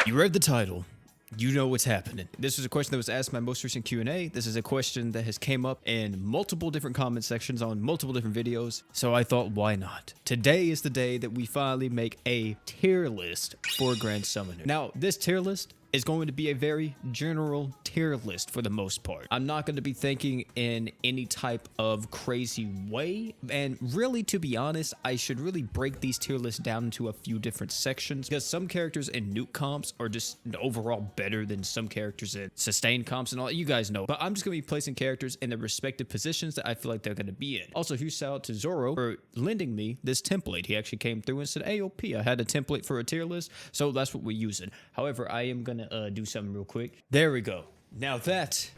You read the title. You know what's happening. This was a question that was asked in my most recent Q&A. This is a question that has came up in multiple different comment sections on multiple different videos. So I thought, why not? Today is the day that we finally make a tier list for Grand Summoner. Now, this tier list is going to be a very general tier list for the most part. I'm not going to be thinking in any type of crazy way. And really, to be honest, I should really break these tier lists down into a few different sections because some characters in nuke comps are just overall better than some characters in sustained comps and all. You guys know. But I'm just going to be placing characters in their respective positions that I feel like they're going to be in. Also, huge shout out to Zoro for lending me this template. He actually came through and said, AOP, I had a template for a tier list. So that's what we're using. However, I am going to do something real quick. There we go. Now that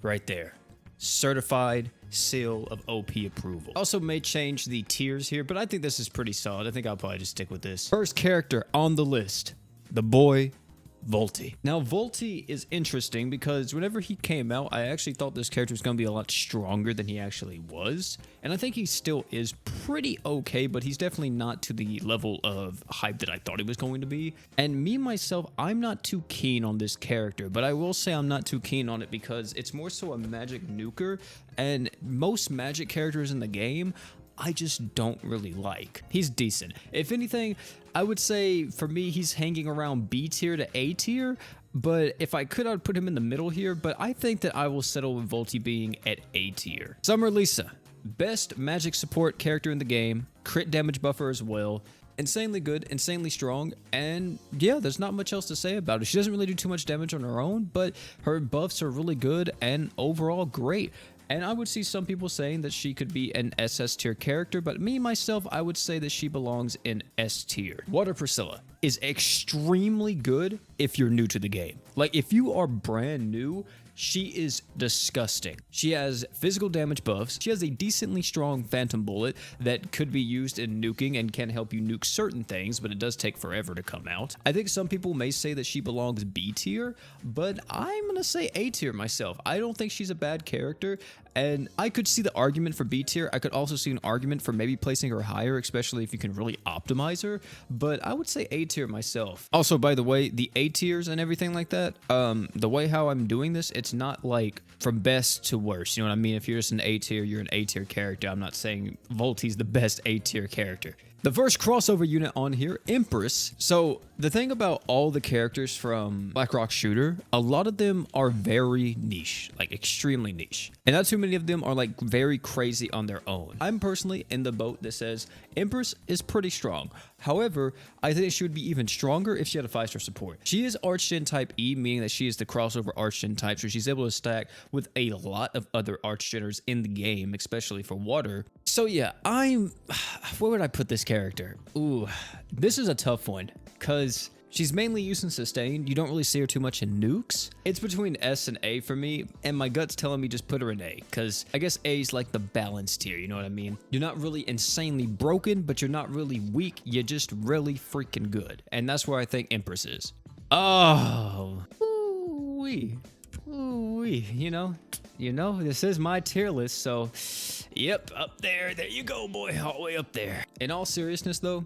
right there, certified seal of OP approval. Also may change the tiers here, but I think this is pretty solid. I think I'll probably just stick with this. First character on the list, the boy Volte. Now, Volte is interesting because whenever he came out, I actually thought this character was going to be a lot stronger than he actually was. And I think he still is pretty okay, but he's definitely not to the level of hype that I thought he was going to be. And me, myself, I'm not too keen on this character, but I will say I'm not too keen on it because it's more so a magic nuker, and most magic characters in the game, I just don't really like. He's decent. If anything, I would say for me, he's hanging around B tier to A tier, but if I could, I would put him in the middle here, but I think that I will settle with Volte being at A tier. Summer Lisa, best magic support character in the game, crit damage buffer as well, insanely good, insanely strong, and yeah, there's not much else to say about it. She doesn't really do too much damage on her own, but her buffs are really good and overall great. And I would see some people saying that she could be an SS tier character, but me, myself, I would say that she belongs in S tier. Water Priscilla is extremely good if you're new to the game. Like, if you are brand new, she is disgusting. She has physical damage buffs. She has a decently strong phantom bullet that could be used in nuking and can help you nuke certain things, but it does take forever to come out. I think some people may say that she belongs B tier, but I'm gonna say A tier myself. I don't think she's a bad character, and I could see the argument for B tier. I could also see an argument for maybe placing her higher, especially if you can really optimize her, but I would say A tier myself. Also, by the way, the A tiers and everything like that, the way how I'm doing this, it's not like from best to worst. You know what I mean? If you're just an A tier, you're an A tier character. I'm not saying Volte's the best A tier character. The first crossover unit on here, Empress. So the thing about all the characters from Black Rock Shooter, a lot of them are very niche, like extremely niche. And not too many of them are like very crazy on their own. I'm personally in the boat that says Empress is pretty strong. However, I think she would be even stronger if she had a 5-star support. She is Archgen type E, meaning that she is the crossover Archgen type, so she's able to stack with a lot of other Archgeners in the game, especially for water. So yeah, where would I put this character? Ooh, this is a tough one, because she's mainly used in sustain. You don't really see her too much in nukes. It's between S and A for me, and my gut's telling me just put her in A, because I guess A is like the balance tier, you know what I mean? You're not really insanely broken, but you're not really weak. You're just really freaking good. And that's where I think Empress is. Oh, ooh-wee. Ooh-wee. You know, this is my tier list, so yep, up there. There you go, boy, all the way up there. In all seriousness, though,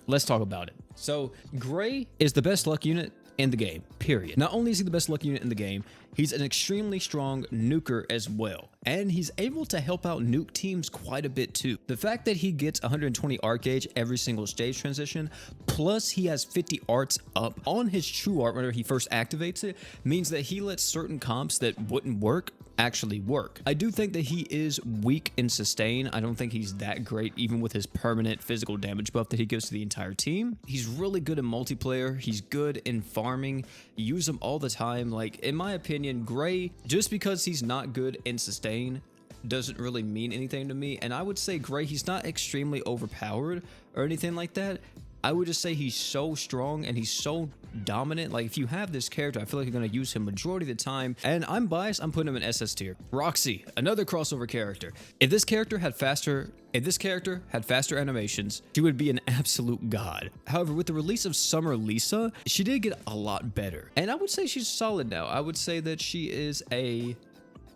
let's talk about it. So, Gray is the best luck unit in the game, period. Not only is he the best luck unit in the game, he's an extremely strong nuker as well. And he's able to help out nuke teams quite a bit too. The fact that he gets 120 art gauge every single stage transition, plus he has 50 arts up on his true art whenever he first activates it, means that he lets certain comps that wouldn't work actually work. I do think that he is weak in sustain. I don't think he's that great even with his permanent physical damage buff that he gives to the entire team. He's really good in multiplayer. He's good in farming. You use him all the time. Like, in my opinion, Gray, just because he's not good in sustain doesn't really mean anything to me. And I would say Gray, he's not extremely overpowered or anything like that. I would just say he's so strong and he's so dominant. Like, if you have this character, I feel like you're going to use him majority of the time. And I'm biased, I'm putting him in SS tier. Roxy, another crossover character. If this character had faster animations, she would be an absolute god. However, with the release of Summer Lisa, she did get a lot better. And I would say she's solid now. I would say that she is I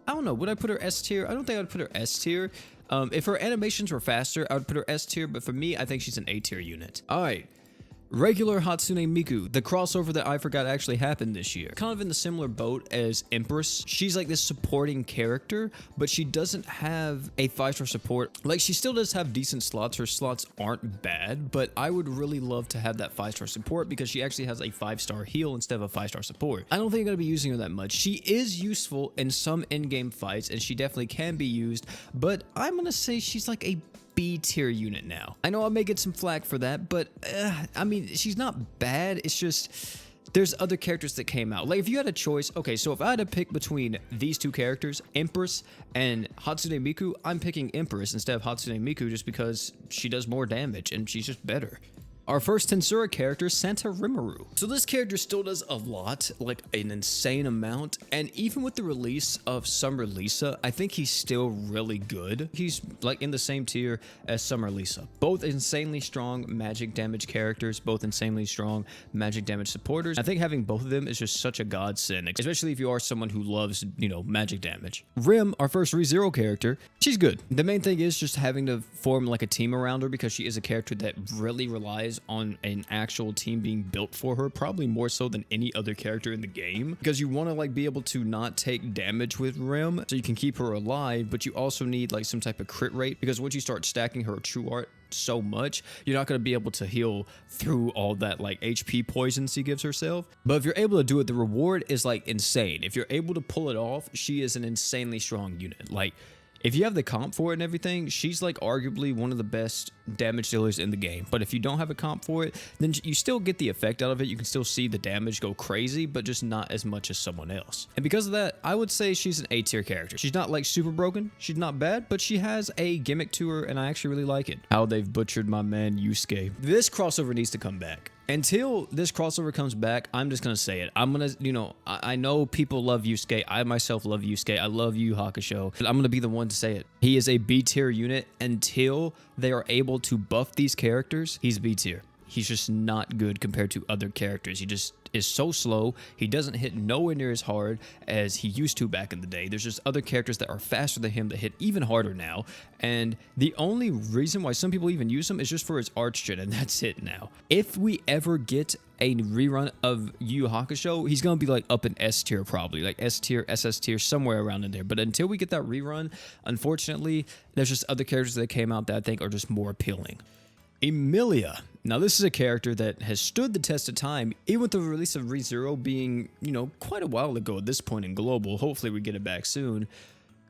don't know, would I put her S tier? I don't think I would put her S tier. If her animations were faster, I would put her S tier, but for me, I think she's an A tier unit. All right, Regular Hatsune Miku, the crossover that I forgot actually happened this year. Kind of in the similar boat as Empress. She's like this supporting character, but she doesn't have a 5-star support. Like, she still does have decent slots. Her slots aren't bad, but I would really love to have that 5-star support because she actually has a 5-star heal instead of a 5-star support. I don't think I'm going to be using her that much. She is useful in some in-game fights, and she definitely can be used, but I'm going to say she's like a B tier unit now. I know I may get some flack for that, but I mean, she's not bad. It's just there's other characters that came out. Like, if you had a choice, okay, so if I had to pick between these two characters, Empress and Hatsune Miku, I'm picking Empress instead of Hatsune Miku just because she does more damage and she's just better. Our first Tensura character, Santa Rimaru. So this character still does a lot, like an insane amount, and even with the release of Summer Lisa, I think he's still really good. He's like in the same tier as Summer Lisa. Both insanely strong magic damage characters, both insanely strong magic damage supporters. I think having both of them is just such a godsend, especially if you are someone who loves, you know, magic damage. Rim, our first ReZero character, she's good. The main thing is just having to form like a team around her because she is a character that really relies on an actual team being built for her, probably more so than any other character in the game, because you want to like be able to not take damage with Rim so you can keep her alive, but you also need like some type of crit rate, because once you start stacking her true art so much, you're not going to be able to heal through all that like HP poison she gives herself. But if you're able to do it, the reward is like insane. If you're able to pull it off, she is an insanely strong unit. Like, if you have the comp for it and everything, she's like arguably one of the best damage dealers in the game. But if you don't have a comp for it, then you still get the effect out of it. You can still see the damage go crazy, but just not as much as someone else. And because of that, I would say she's an A tier character. She's not like super broken. She's not bad, but she has a gimmick to her, and I actually really like it. How they've butchered my man Yusuke. This crossover needs to come back. Until this crossover comes back, I'm just going to say it. I'm going to, you know, I know people love Yusuke. I myself love Yusuke. I love Yu Hakusho. I'm going to be the one to say it. He is a B tier unit until they are able to buff these characters. He's B tier. He's just not good compared to other characters. He just is so slow. He doesn't hit nowhere near as hard as he used to back in the day. There's just other characters that are faster than him that hit even harder now. And the only reason why some people even use him is just for his arch-gen, and that's it now. If we ever get a rerun of Yu Hakusho, he's going to be like up in S tier probably, like S tier, SS tier, somewhere around in there. But until we get that rerun, unfortunately, there's just other characters that came out that I think are just more appealing. Emilia. Now, this is a character that has stood the test of time, even with the release of ReZero being, you know, quite a while ago at this point in global. Hopefully we get it back soon.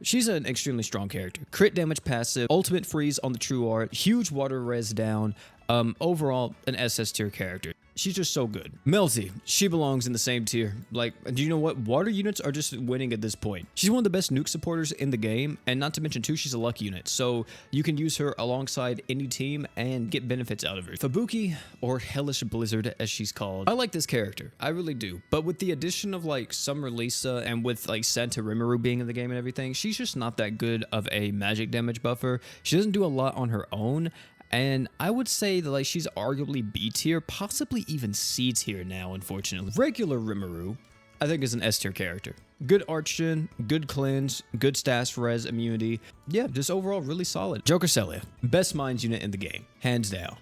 She's an extremely strong character. Crit damage passive, ultimate freeze on the true art, huge water res down, overall an SS tier character. She's just so good. Melty, she belongs in the same tier. Like, do you know what? Water units are just winning at this point. She's one of the best nuke supporters in the game, and not to mention too, she's a luck unit, so you can use her alongside any team and get benefits out of her. Fubuki, or Hellish Blizzard as she's called, I like this character. I really do. But with the addition of like Summer Lisa and with like Santa Rimaru being in the game and everything, she's just not that good of a magic damage buffer. She doesn't do a lot on her own. And I would say that like she's arguably B tier, possibly even C tier now, unfortunately. Regular Rimaru, I think, is an S tier character. Good arch-gen, good cleanse, good stats res immunity. Yeah, just overall really solid. Joker Celia, best mines unit in the game, hands down.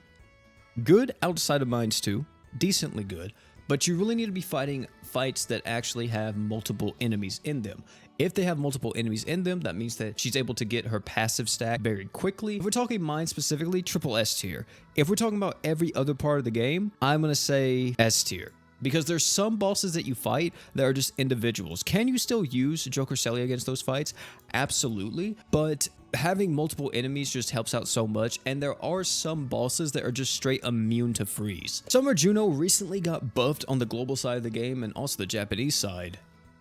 Good outside of mines too, decently good. But you really need to be fighting fights that actually have multiple enemies in them. If they have multiple enemies in them, that means that she's able to get her passive stack very quickly. If we're talking mine specifically, triple S tier. If we're talking about every other part of the game, I'm going to say S tier. Because there's some bosses that you fight that are just individuals. Can you still use Joker Celia against those fights? Absolutely. But having multiple enemies just helps out so much, and there are some bosses that are just straight immune to freeze. Summer Juno recently got buffed on the global side of the game and also the Japanese side.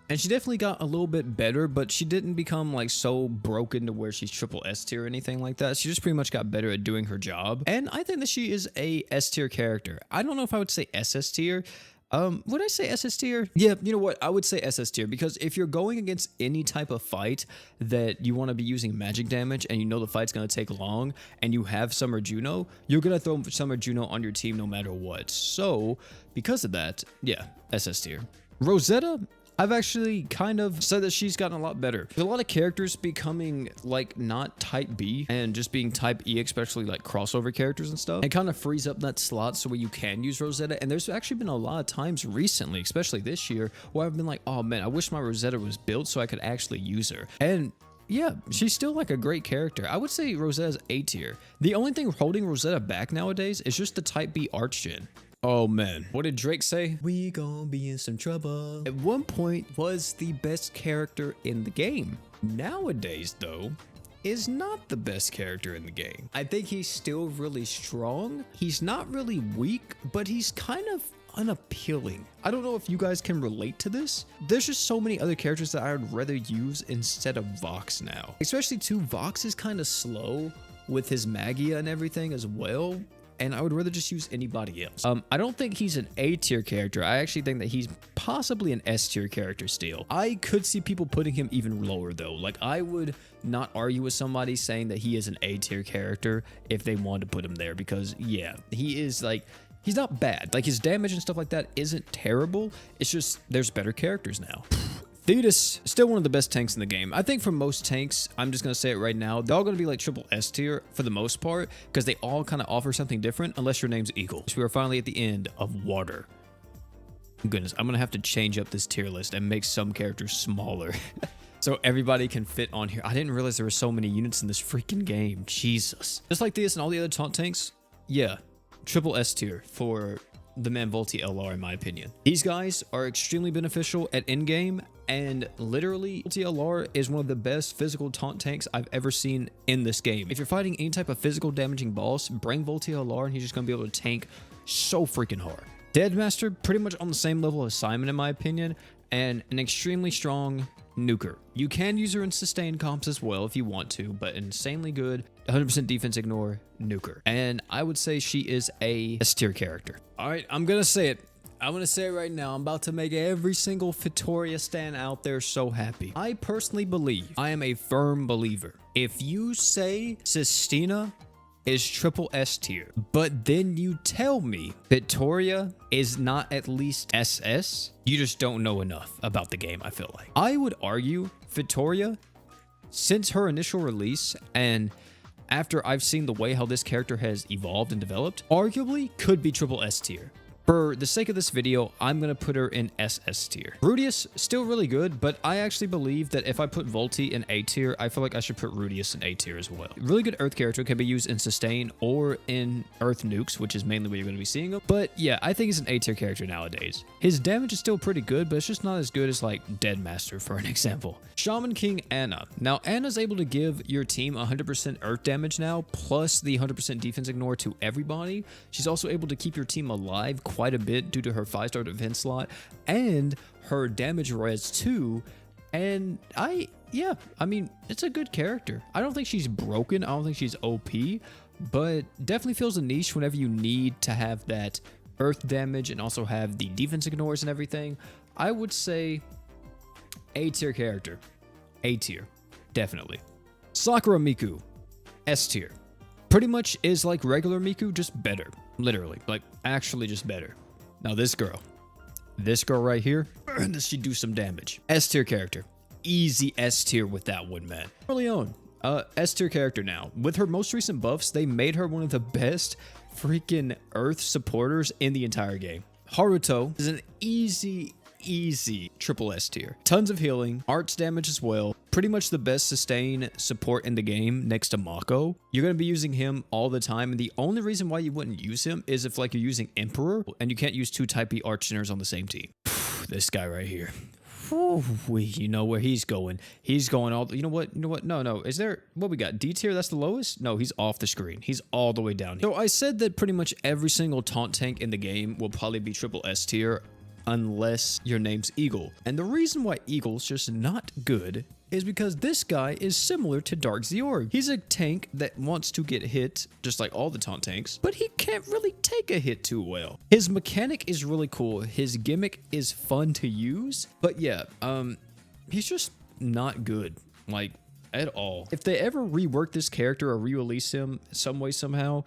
And she definitely got a little bit better, but she didn't become like so broken to where she's triple S tier or anything like that. She just pretty much got better at doing her job. And I think that she is a S tier character. I don't know if I would say SS tier. Would I say SS tier? Yeah, you know what? I would say SS tier, because if you're going against any type of fight that you want to be using magic damage and you know the fight's going to take long and you have Summer Juno, you're going to throw Summer Juno on your team no matter what. So, because of that, yeah, SS tier. Rosetta, I've actually kind of said that she's gotten a lot better. There's a lot of characters becoming like not type B and just being type E, especially like crossover characters and stuff. It kind of frees up that slot so where you can use Rosetta. And there's actually been a lot of times recently, especially this year, where I've been like, oh man, I wish my Rosetta was built so I could actually use her. And yeah, she's still like a great character. I would say Rosetta's A tier. The only thing holding Rosetta back nowadays is just the type B arch gen. Oh man, what did Drake say? We gonna be in some trouble. At one point was the best character in the game. Nowadays though, is not the best character in the game. I think he's still really strong. He's not really weak, but he's kind of unappealing. I don't know if you guys can relate to this. There's just so many other characters that I would rather use instead of Vox now. Especially too, Vox is kind of slow with his Magia and everything as well. And I would rather just use anybody else. I don't think he's an A tier character. I actually think that he's possibly an S tier character still. I could see people putting him even lower though. Like I would not argue with somebody saying that he is an A tier character if they wanted to put him there, because yeah, he is like, he's not bad. Like his damage and stuff like that isn't terrible. It's just there's better characters now. Thetis, still one of the best tanks in the game. I think for most tanks, I'm just going to say it right now, they're all going to be like triple S tier for the most part, because they all kind of offer something different, unless your name's Eagle. So we are finally at the end of water. Goodness, I'm going to have to change up this tier list and make some characters smaller. So everybody can fit on here. I didn't realize there were so many units in this freaking game. Jesus. Just like this and all the other taunt tanks, yeah, triple S tier for the man volte LR in my opinion. These guys are extremely beneficial at in-game, and literally volte LR is one of the best physical taunt tanks I've ever seen in this game. If you're fighting any type of physical damaging boss, bring volte LR and he's just gonna be able to tank so freaking hard. Deadmaster, pretty much on the same level as Simon in my opinion, and an extremely strong nuker. You can use her in sustain comps as well if you want to, but insanely good 100% defense ignore nuker. And I would say she is a S tier character. All right, I'm gonna say it. I'm gonna say it right now. I'm about to make every single Fitoria stan out there so happy. I personally believe, I am a firm believer, if you say Sistina is triple S tier, but then you tell me Fitoria is not at least SS, you just don't know enough about the game, I feel like. I would argue Fitoria, since her initial release and after I've seen the way how this character has evolved and developed, arguably could be triple S tier. For the sake of this video, I'm going to put her in SS tier. Rudius, still really good, but I actually believe that if I put Volte in A tier, I feel like I should put Rudius in A tier as well. Really good Earth character, can be used in Sustain or in Earth Nukes, which is mainly where you're going to be seeing him. But yeah, I think he's an A tier character nowadays. His damage is still pretty good, but it's just not as good as like Deadmaster, for an example. Shaman King Anna. Now, Anna's able to give your team 100% Earth damage now, plus the 100% defense ignore to everybody. She's also able to keep your team alive quite a bit due to her 5-star defense slot and her damage res too. And I mean, it's a good character. I don't think she's broken. I don't think she's OP, but definitely fills a niche whenever you need to have that earth damage and also have the defense ignores and everything. I would say A tier character. A tier. Definitely. Sakura Miku. S tier. Pretty much is like regular Miku, just better. Literally. Like, actually just better. Now this girl right here, does she do some damage? S tier character. Easy S tier with that one, man. Early on, S tier character now. With her most recent buffs, they made her one of the best freaking Earth supporters in the entire game. Haruto is an easy triple S tier. Tons of healing, arts damage as well. Pretty much the best sustain support in the game next to Mako. You're going to be using him all the time, and the only reason why you wouldn't use him is if like you're using Emperor and you can't use two type E archers on the same team. This guy right here. You know where he's going. He's going all, you know what? No. Is there, what we got? D tier, that's the lowest? No, he's off the screen. He's all the way down here. So I said that pretty much every single taunt tank in the game will probably be triple S tier unless your name's Eagle. And the reason why Eagle's just not good is because this guy is similar to Dark Zeorg. He's a tank that wants to get hit, just like all the taunt tanks, but he can't really take a hit too well. His mechanic is really cool. His gimmick is fun to use, but yeah, he's just not good, like, at all. If they ever rework this character or re-release him some way, somehow,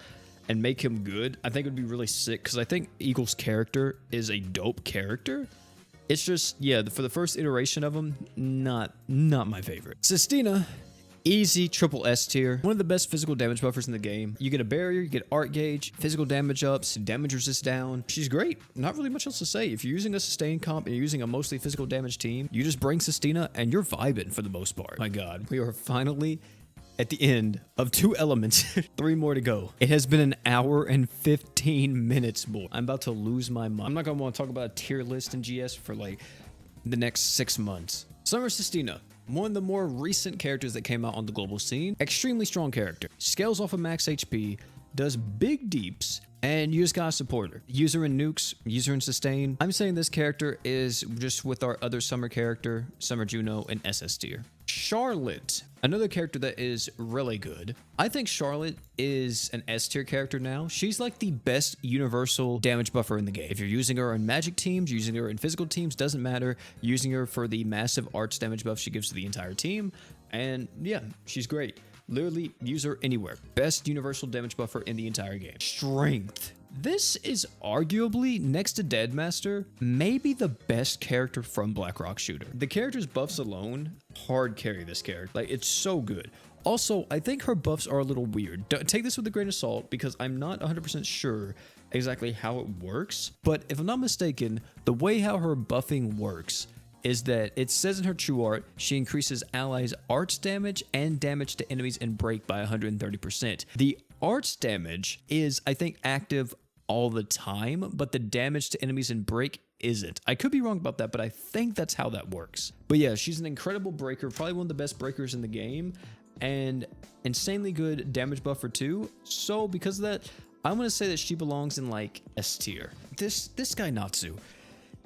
and make him good, I think it would be really sick, because I think Eagle's character is a dope character, It's just, yeah, for the first iteration of them, not my favorite. Sistina, easy triple S tier. One of the best physical damage buffers in the game. You get a barrier, you get art gauge, physical damage ups, damage resist down. She's great. Not really much else to say. If you're using a sustain comp and you're using a mostly physical damage team, you just bring Sistina and you're vibing for the most part. My God, we are finally at the end of 2 elements. 3 more to go. It has been an hour and 15 minutes more. I'm about to lose my mind. I'm not gonna want to talk about a tier list in GS for like the next 6 months. Summer Sistina, one of the more recent characters that came out on the global scene. Extremely strong character. Scales off of max HP, does big deeps, and you just gotta support her. Use her in nukes, use her in sustain. I'm saying this character is just with our other summer character, Summer Juno, in SS tier. Charlotte, another character that is really good. I think Charlotte is an S tier character now. She's like the best universal damage buffer in the game. If you're using her in magic teams, using her in physical teams, doesn't matter. Using her for the massive arts damage buff she gives to the entire team. And yeah, she's great. Literally use her anywhere. Best universal damage buffer in the entire game. Strength. This is arguably, next to Deadmaster, maybe the best character from Black Rock Shooter. The character's buffs alone hard carry this character. Like, it's so good. Also, I think her buffs are a little weird. Take this with a grain of salt because I'm not 100% sure exactly how it works. But if I'm not mistaken, the way how her buffing works is that it says in her true art, she increases allies' arts damage and damage to enemies in break by 130%. The arts damage is, I think, active all the time, but the damage to enemies in break isn't. I could be wrong about that, but I think that's how that works. But yeah, she's an incredible breaker, probably one of the best breakers in the game, and insanely good damage buffer too. So because of that, I'm gonna say that she belongs in like S tier. This guy Natsu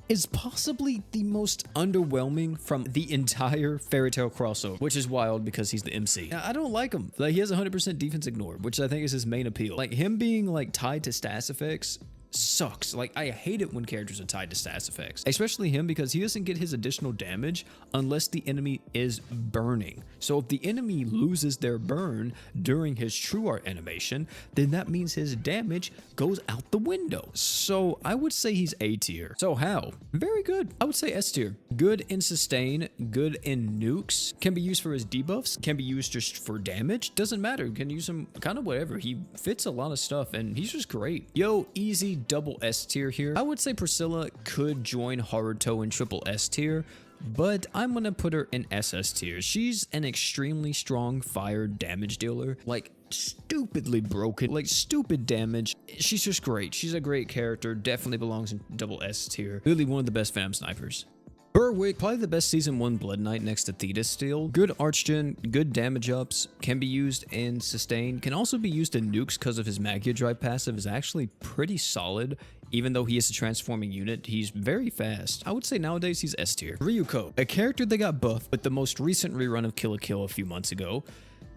is possibly the most underwhelming from the entire Fairy Tail crossover, which is wild because he's the MC. I don't like him. Like, he has 100% defense ignored, which I think is his main appeal. Like, him being like tied to stats effects sucks. Like, I hate it when characters are tied to stats effects, especially him because he doesn't get his additional damage unless the enemy is burning. So if the enemy loses their burn during his true art animation, then that means his damage goes out the window. So I would say he's A tier. So how? Very good. I would say S tier. Good in sustain, good in nukes, can be used for his debuffs, can be used just for damage, doesn't matter, can use him kind of whatever. He fits a lot of stuff and he's just great. Yo, easy double S tier here. I would say Priscilla could join Haruto in triple S tier, but I'm gonna put her in SS tier. She's an extremely strong fire damage dealer, like stupidly broken, like stupid damage. She's just great. She's a great character, definitely belongs in double S tier. Really one of the best fam snipers. Berwick, probably the best Season 1 Blood Knight next to Thetis still. Good archgen, good damage ups, can be used in sustain, can also be used in nukes because of his Magia Drive passive is actually pretty solid. Even though he is a transforming unit, he's very fast. I would say nowadays he's S tier. Ryuko, a character that got buffed with the most recent rerun of Kill la Kill a few months ago.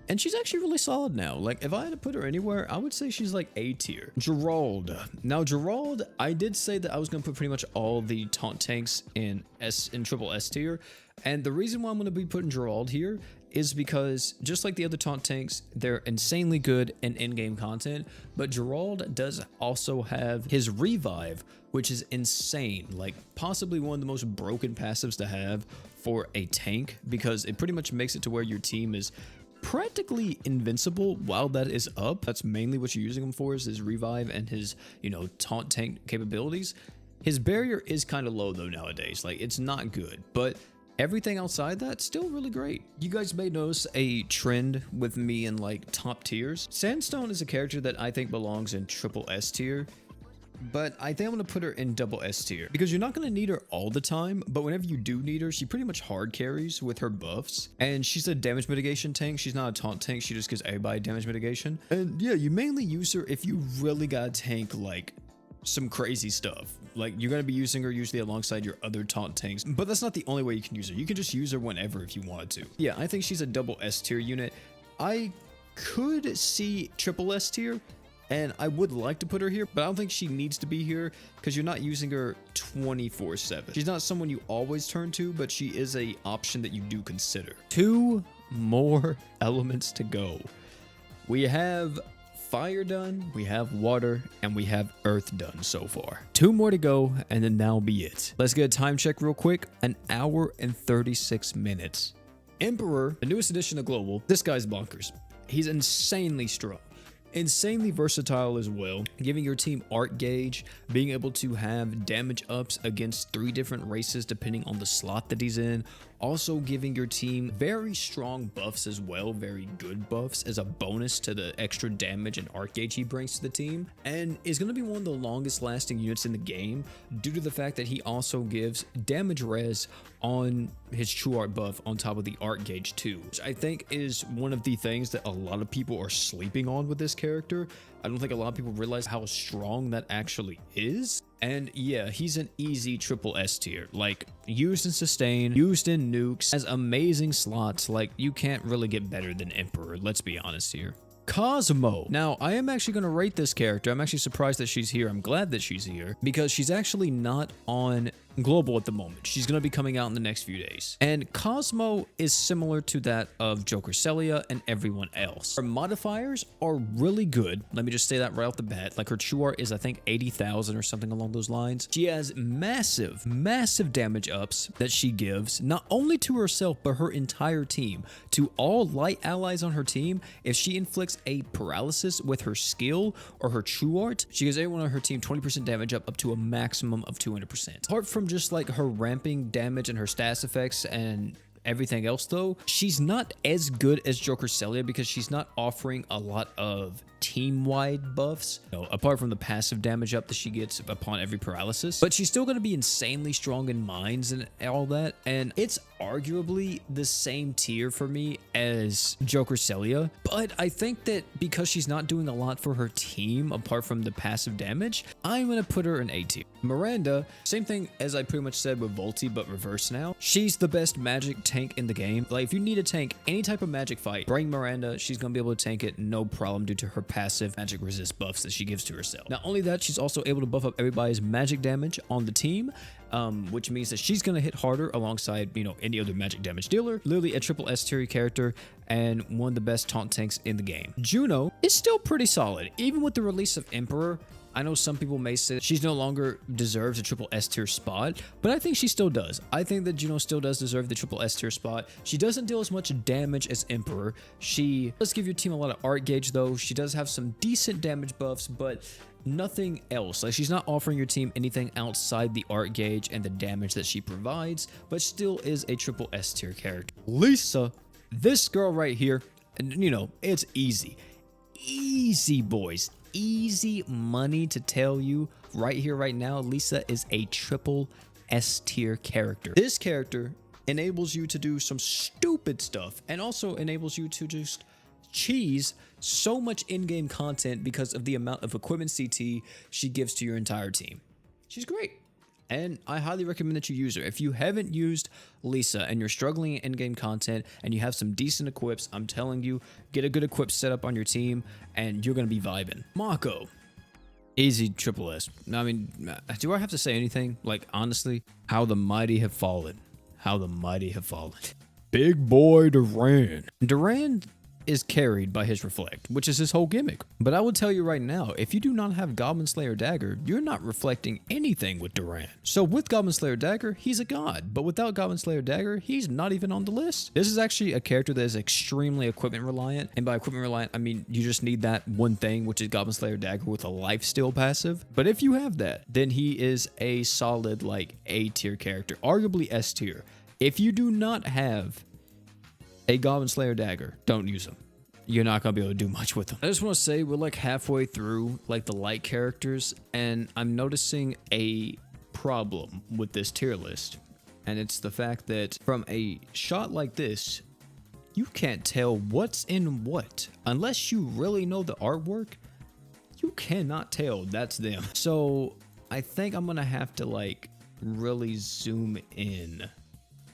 And she's actually really solid now. Like, if I had to put her anywhere, I would say she's like A tier. Gerald. Now, Gerald, I did say that I was going to put pretty much all the Taunt Tanks in triple S tier. And the reason why I'm going to be putting Gerald here is because, just like the other Taunt Tanks, they're insanely good in in-game content. But Gerald does also have his Revive, which is insane. Like, possibly one of the most broken passives to have for a tank, because it pretty much makes it to where your team is practically invincible while that is up. That's mainly what you're using him for, is his revive and his, taunt tank capabilities. His barrier is kind of low though nowadays. Like, it's not good, but everything outside that, still really great. You guys may notice a trend with me in like top tiers. Sandstone is a character that I think belongs in triple S tier, but I think I'm going to put her in double S tier because you're not going to need her all the time, but whenever you do need her, she pretty much hard carries with her buffs, and she's a damage mitigation tank. She's not a taunt tank. She just gives everybody damage mitigation. And yeah, you mainly use her if you really got to tank like some crazy stuff. Like, you're going to be using her usually alongside your other taunt tanks, but that's not the only way you can use her. You can just use her whenever if you wanted to. Yeah, I think she's a double S tier unit. I could see triple S tier, and I would like to put her here, but I don't think she needs to be here because you're not using her 24/7. She's not someone you always turn to, but she is a option that you do consider. 2 more elements to go. We have fire done, we have water, and we have earth done so far. 2 more to go, and then that'll be it. Let's get a time check real quick. 1 hour and 36 minutes. Emperor, the newest edition of Global, this guy's bonkers. He's insanely strong. Insanely versatile as well, giving your team art gauge, being able to have damage ups against 3 different races depending on the slot that he's in, also giving your team very strong buffs as well, very good buffs as a bonus to the extra damage and art gauge he brings to the team, and is going to be one of the longest lasting units in the game due to the fact that he also gives damage res on his true art buff on top of the art gauge too, which I think is one of the things that a lot of people are sleeping on with this character. I don't think a lot of people realize how strong that actually is. And yeah, he's an easy triple S tier, like used in sustain, used in nukes, has amazing slots. Like you can't really get better than Emperor, let's be honest here. Cosmo. Now, I am actually going to rate this character. I'm actually surprised that she's here. I'm glad that she's here because she's actually not on Global at the moment. She's going to be coming out in the next few days. And Cosmo is similar to that of Joker Celia and everyone else. Her modifiers are really good. Let me just say that right off the bat. Like her true art is, I think, 80,000 or something along those lines. She has massive, massive damage ups that she gives, not only to herself, but her entire team. To all light allies on her team, if she inflicts a paralysis with her skill or her true art, she gives everyone on her team 20% damage up to a maximum of 200%. Apart from just like her ramping damage and her stats effects and everything else though, she's not as good as Joker Celia because she's not offering a lot of team-wide buffs, apart from the passive damage up that she gets upon every paralysis, but she's still going to be insanely strong in mines and all that, and it's arguably the same tier for me as Joker Celia, but I think that because she's not doing a lot for her team apart from the passive damage, I'm going to put her in A tier. Miranda, same thing as I pretty much said with Volte, but reverse now. She's the best magic tank in the game. Like if you need to tank any type of magic fight, bring Miranda. She's going to be able to tank it no problem due to her passive magic resist buffs that she gives to herself. Not only that, she's also able to buff up everybody's magic damage on the team, which means that she's going to hit harder alongside, any other magic damage dealer. Literally a triple S tier character and one of the best taunt tanks in the game. Juno is still pretty solid. Even with the release of Emperor, I know some people may say she's no longer deserves a triple S tier spot, but I think she still does. I think that Juno still does deserve the triple S tier spot. She doesn't deal as much damage as Emperor. She does give your team a lot of art gauge though. She does have some decent damage buffs, but nothing else. Like she's not offering your team anything outside the art gauge and the damage that she provides, but still is a triple S tier character. Lisa, this girl right here, and it's easy. Easy, boys. Easy money to tell you right here, right now, Lisa is a triple S tier character. This character enables you to do some stupid stuff and also enables you to just cheese so much in-game content because of the amount of equipment CT she gives to your entire team. She's great. And I highly recommend that you use her. If you haven't used Lisa and you're struggling in in-game content and you have some decent equips, I'm telling you, get a good equip set up on your team and you're going to be vibing. Mako. Easy triple S. I mean, do I have to say anything? Like, honestly, how the mighty have fallen. How the mighty have fallen. Big boy Duran. Duran is carried by his reflect, which is his whole gimmick. But I will tell you right now, if you do not have Goblin Slayer Dagger, you're not reflecting anything with Duran. So with Goblin Slayer Dagger, he's a god, but without Goblin Slayer Dagger, he's not even on the list. This is actually a character that is extremely equipment reliant, and by equipment reliant, I mean you just need that one thing, which is Goblin Slayer Dagger with a lifesteal passive. But if you have that, then he is a solid like A tier character, arguably S tier. If you do not have a Goblin Slayer Dagger, don't use them. You're not gonna be able to do much with them. I just want to say we're like halfway through like the light characters, and I'm noticing a problem with this tier list, and it's the fact that from a shot like this, you can't tell what's in what unless you really know the artwork. You cannot tell that's them. So I think I'm gonna have to like really zoom in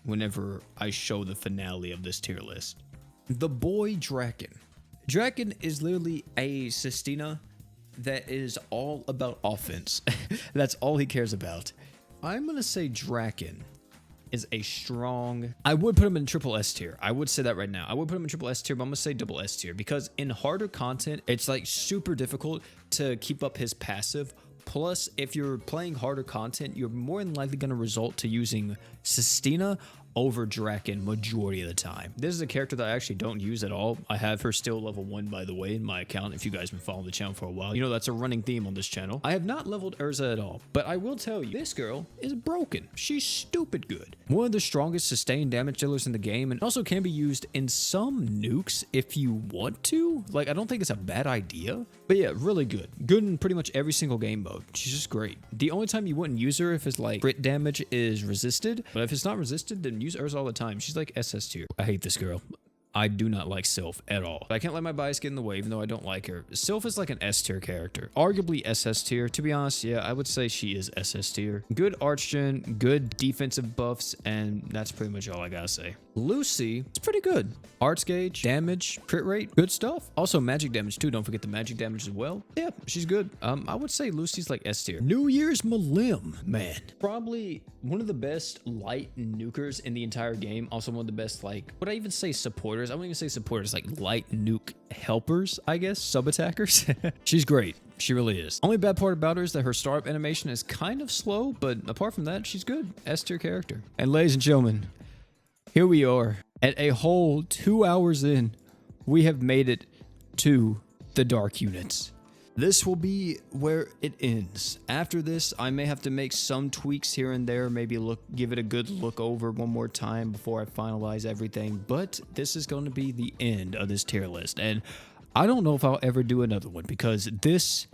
whenever I show the finale of this tier list. The boy Draken. Draken is literally a Sistina that is all about offense. That's all he cares about. I'm gonna say Draken is a strong, I would put him in triple S tier. I would say that right now. I would put him in triple S tier, but I'm gonna say double S tier because in harder content, it's like super difficult to keep up his passive. Plus, if you're playing harder content, you're more than likely going to result to using Sistina over Draken majority of the time. This is a character that I actually don't use at all. I have her still level 1, by the way, in my account. If you guys have been following the channel for a while, you know that's a running theme on this channel. I have not leveled Urza at all, but I will tell you, this girl is broken. She's stupid good. One of the strongest sustained damage dealers in the game, and also can be used in some nukes if you want to. Like, I don't think it's a bad idea, but yeah, really good. Good in pretty much every single game mode. She's just great. The only time you wouldn't use her if it's like crit damage is resisted, but if it's not resisted, then use Urza all the time. She's like SS tier. I hate this girl. I do not like Sylph at all. I can't let my bias get in the way, even though I don't like her. Sylph is like an S tier character. Arguably SS tier. To be honest, yeah, I would say she is SS tier. Good archgen, good defensive buffs, and that's pretty much all I gotta say. Lucy is pretty good. Arts gauge, damage, crit rate, good stuff. Also magic damage too. Don't forget the magic damage as well. Yeah, she's good. I would say Lucy's like S tier. New Year's Malim, man. Probably one of the best light nukers in the entire game. Also one of the best, like, would I even say supporters? I wouldn't even say supporters, like light nuke helpers, I guess, sub-attackers. She's great. She really is. Only bad part about her is that her startup animation is kind of slow, but apart from that, she's good. S tier character. And ladies and gentlemen, here we are at a whole 2 hours in. We have made it to the dark units. This will be where it ends. After this, I may have to make some tweaks here and there, maybe give it a good look over one more time before I finalize everything, but this is going to be the end of this tier list, and I don't know if I'll ever do another one because this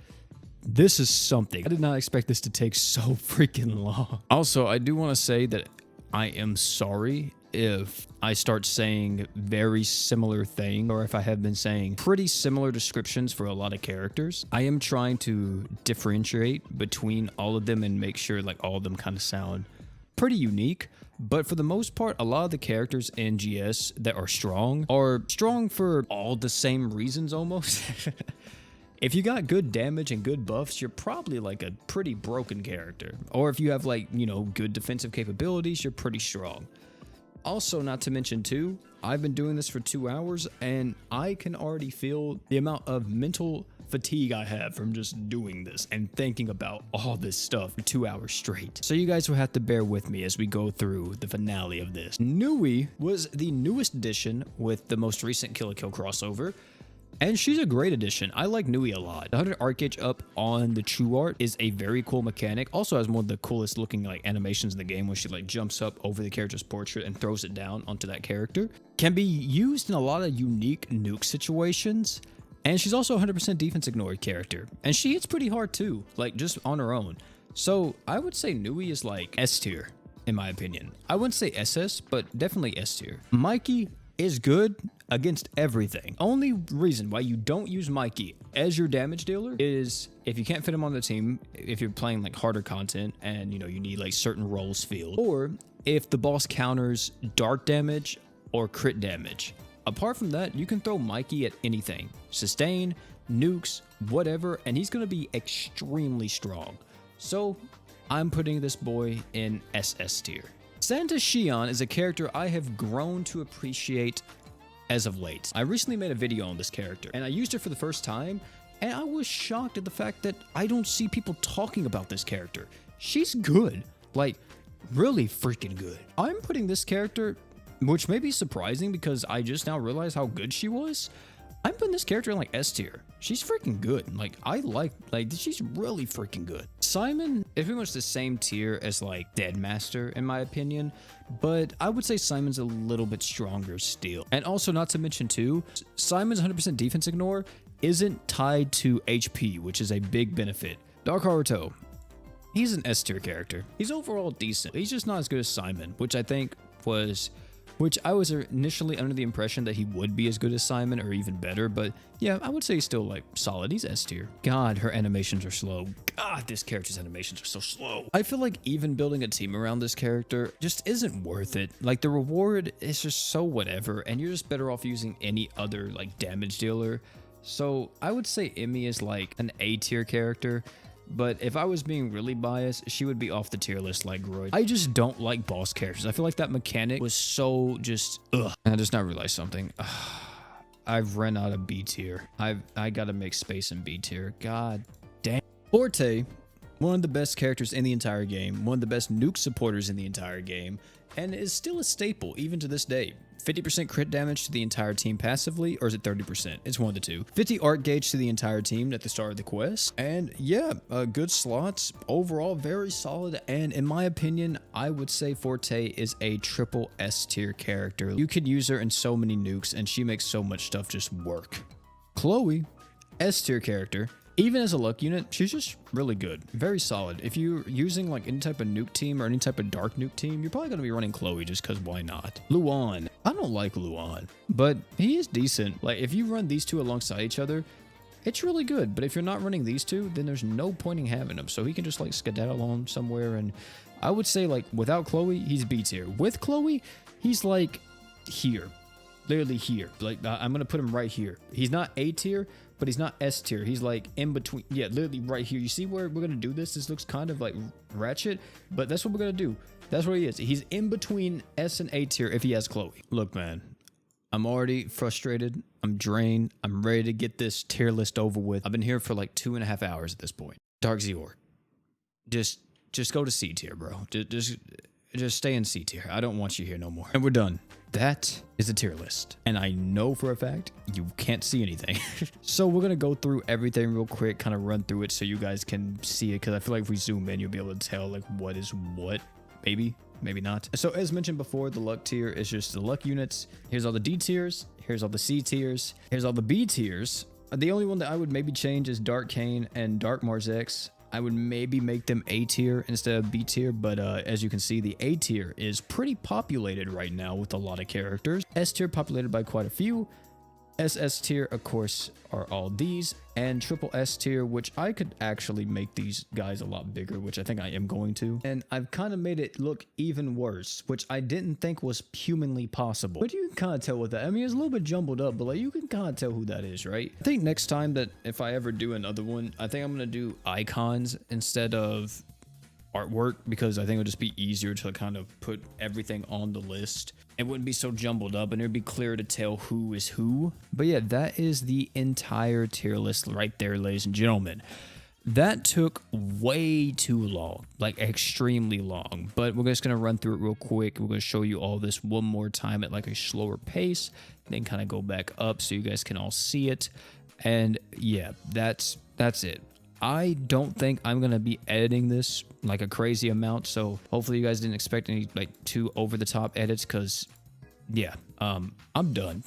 is something. I did not expect this to take so freaking long. Also, I do want to say that I am sorry if I start saying very similar thing, or if I have been saying pretty similar descriptions for a lot of characters. I am trying to differentiate between all of them and make sure like all of them kind of sound pretty unique. But for the most part, a lot of the characters in GS that are strong for all the same reasons almost. If you got good damage and good buffs, you're probably like a pretty broken character. Or if you have like, you know, good defensive capabilities, you're pretty strong. Also, not to mention too, I've been doing this for 2 hours and I can already feel the amount of mental fatigue I have from just doing this and thinking about all this stuff for 2 hours straight. So you guys will have to bear with me as we go through the finale of this. Nui was the newest addition with the most recent Kill la Kill crossover. And she's a great addition. I like Nui a lot. The 100 art gauge up on the true art is a very cool mechanic. Also has one of the coolest looking like animations in the game when she like jumps up over the character's portrait and throws it down onto that character. Can be used in a lot of unique nuke situations. And she's also a 100% defense ignored character. And she hits pretty hard too, like just on her own. So I would say Nui is like S tier, in my opinion. I wouldn't say SS, but definitely S tier. Mikey is good against everything. Only reason why you don't use Mikey as your damage dealer is if you can't fit him on the team, if you're playing like harder content and you know you need like certain roles filled, or if the boss counters dark damage or crit damage. Apart from that, you can throw Mikey at anything. Sustain, nukes, whatever, and he's gonna be extremely strong. So I'm putting this boy in SS tier. Santa Shion is a character I have grown to appreciate as of late. I recently made a video on this character and I used her for the first time and I was shocked at the fact that I don't see people talking about this character. She's good, like really freaking good. I'm putting this character, which may be surprising because I just now realized how good she was. I'm putting this character in like S tier. She's freaking good. Like she's really freaking good. Simon is pretty much the same tier as like Deadmaster in my opinion, but I would say Simon's a little bit stronger still. And also not to mention too, Simon's 100% defense ignore isn't tied to HP, which is a big benefit. Dark Haruto, he's an S tier character. He's overall decent. He's just not as good as Simon, which I was initially under the impression that he would be as good as Simon or even better, but yeah, I would say he's still like solid. He's S tier. God, her animations are slow. God, this character's animations are so slow. I feel like even building a team around this character just isn't worth it. Like the reward is just so whatever, and you're just better off using any other like damage dealer. So I would say Emmy is like an A tier character. But if I was being really biased, she would be off the tier list like Groy. I just don't like boss characters. I feel like that mechanic was so just ugh. And I just now realized something. I've run out of B tier. I gotta make space in B tier. God damn. Volte, one of the best characters in the entire game, one of the best nuke supporters in the entire game, and is still a staple even to this day. 50% crit damage to the entire team passively, or is it 30%? It's one of the two. 50 art gauge to the entire team at the start of the quest. And yeah, good slots. Overall, very solid. And in my opinion, I would say Forte is a triple S tier character. You could use her in so many nukes, and she makes so much stuff just work. Chloe, S tier character. Even as a luck unit, she's just really good. Very solid. If you're using like any type of nuke team or any type of dark nuke team, you're probably going to be running Chloe just because why not? Luan. I don't like Luan, but he is decent. Like if you run these two alongside each other, it's really good. But if you're not running these two, then there's no point in having him. So he can just like skedaddle on somewhere. And I would say like without Chloe, he's B tier. With Chloe, he's like here. Literally here. Like I'm going to put him right here. He's not A tier, but he's not S tier. He's like in between. Yeah, literally right here. You see where we're going to do this? This looks kind of like ratchet, but that's what we're going to do. That's where he is. He's in between S and A tier if he has Chloe. Look, man, I'm already frustrated. I'm drained. I'm ready to get this tier list over with. I've been here for like 2.5 hours at this point. Dark Zeor. Just go to C tier, bro. Just stay in C tier. I don't want you here no more. And we're done. That is a tier list. And I know for a fact you can't see anything. So we're going to go through everything real quick, kind of run through it so you guys can see it. Because I feel like if we zoom in, you'll be able to tell like what is what. Maybe not. So as mentioned before, the luck tier is just the luck units. Here's all the D tiers. Here's all the C tiers. Here's all the B tiers. The only one that I would maybe change is Dark Kane and Dark Marzex. I would maybe make them A tier instead of B tier, but as you can see, the A tier is pretty populated right now with a lot of characters. S tier populated by quite a few. SS tier, of course, are all these, and triple S tier, which I could actually make these guys a lot bigger, which I think I am going to. And I've kind of made it look even worse, which I didn't think was humanly possible. But you can kind of tell with that. I mean, it's a little bit jumbled up, but like you can kind of tell who that is, right? I think next time that if I ever do another one, I think I'm going to do icons instead of artwork, because I think it'll just be easier to kind of put everything on the list. It wouldn't be so jumbled up and it'd be clear to tell who is who. But yeah, that is the entire tier list right there, ladies and gentlemen. That took way too long, like extremely long, but we're just going to run through it real quick. We're going to show you all this one more time at like a slower pace, then kind of go back up so you guys can all see it. And yeah, that's it. I don't think I'm going to be editing this like a crazy amount, so hopefully you guys didn't expect any like too over-the-top edits, because yeah, I'm done.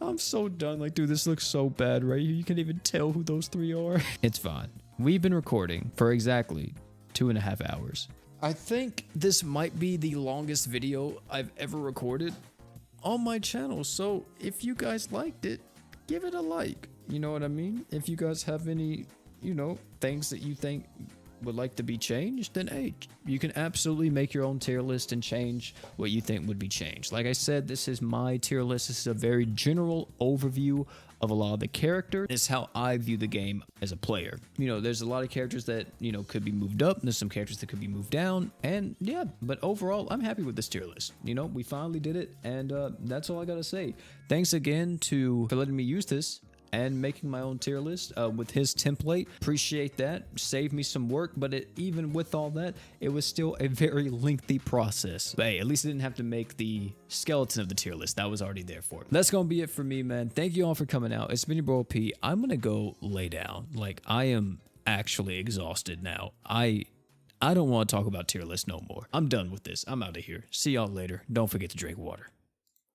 I'm so done. Like, dude, this looks so bad right here. You can't even tell who those three are. It's fine. We've been recording for exactly 2.5 hours. I think this might be the longest video I've ever recorded on my channel, so if you guys liked it, give it a like. You know what I mean? If you guys have any things that you think would like to be changed, then hey, you can absolutely make your own tier list and change what you think would be changed. Like I said, this is my tier list. This is a very general overview of a lot of the characters. It's how I view the game as a player. There's a lot of characters that could be moved up, there's some characters that could be moved down, and yeah, but overall I'm happy with this tier list. We finally did it, and that's all I gotta say. Thanks again for letting me use this and making my own tier list with his template. Appreciate that. Saved me some work, but even with all that, it was still a very lengthy process. But hey, at least I didn't have to make the skeleton of the tier list. That was already there for it. That's gonna be it for me, man. Thank you all for coming out. It's been your bro P. I'm gonna go lay down. Like, I am actually exhausted now. I don't want to talk about tier list no more. I'm done with this. I'm out of here. See y'all later. Don't forget to drink water.